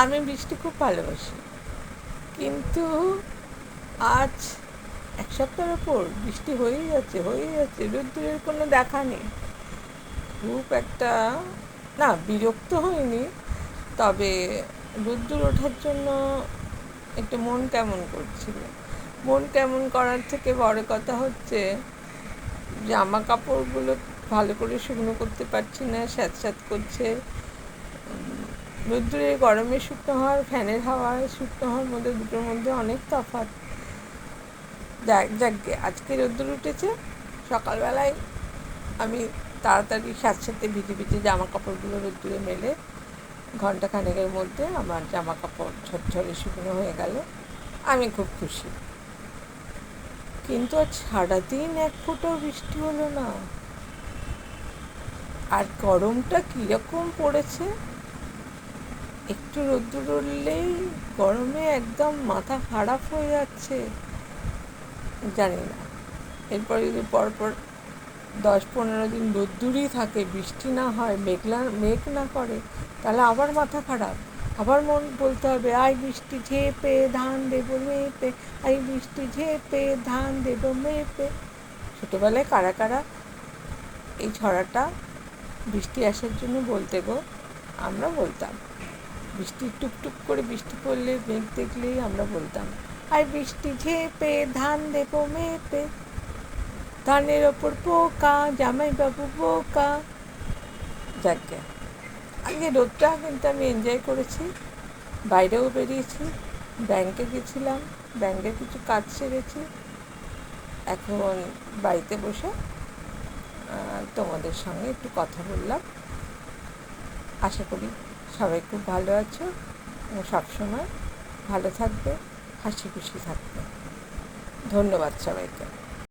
আমি বৃষ্টি খুব ভালোবাসি, কিন্তু আজ এক সপ্তাহের ওপর বৃষ্টি হয়েই যাচ্ছে রোদ্দুরের কোনো দেখা নেই। খুব একটা না, বিরক্ত হয়নি, তবে রোদ্দুর ওঠার জন্য একটু মন কেমন করছিল। মন কেমন করার থেকে বড় কথা হচ্ছে জামা কাপড়গুলো ভালো করে শুকনো করতে পারছি না, স্যাঁতস্যাঁত করছে। রোদ্দুরে গরমে শুকনো হওয়ার, ফ্যানের হাওয়ায় শুকনো হওয়ার মধ্যে, দুটোর মধ্যে অনেক তফাৎ। যাকগে আজকে রোদ্দুর উঠেছে। সকালবেলায় আমি তাড়াতাড়ি স্যাঁতস্যাঁতে ভিজে জামা কাপড়গুলো রোদ্দুরে মেলে ঘন্টাখানেকের মধ্যে আমার জামা কাপড় ঝরঝরে শুকনো হয়ে গেল। আমি খুব খুশি। কিন্তু আজ সারাদিন এক ফোঁটাও বৃষ্টি হলো না। আর গরমটা কীরকম পড়েছে! একটু রোদ্দুর উঠলেই গরমে একদম মাথা খারাপ হয়ে যাচ্ছে। জানি না, এরপর যদি পরপর 10-15 দিন রোদ্দুরই থাকে, বৃষ্টি না হয়, মেঘ না করে, তাহলে আবার মাথা খারাপ। আবার মন বলতে হবে, আই বৃষ্টি ঝেপে ধান দেবো মেপে, আই বৃষ্টি ঝেপে ধান দেবো মেপে। ছোটোবেলায় কারা কারা এই ছড়াটা বৃষ্টি আসার জন্য বলতে গো? আমরা বলতাম। বৃষ্টি টুকটুক করে বৃষ্টি পড়লে, মেঘ দেখলেই আমরা বলতাম, আর বৃষ্টি ঝেপে ধান দেবো মেপে, ধানের ওপর পোকা জামাইবাবু বোকা। যাকে আগে রোদটা কিন্তু আমি এনজয় করেছি, বাইরেও বেরিয়েছি, ব্যাংকে গেছিলাম, ব্যাংকে কিছু কাজ সেরেছি। এখন বাড়িতে বসে তোমাদের সঙ্গে একটু কথা বললাম। আশা করি সবাই খুব ভালো আছো এবং সবসময় ভালো থাকবে, হাসি খুশি থাকবে। ধন্যবাদ সবাইকে।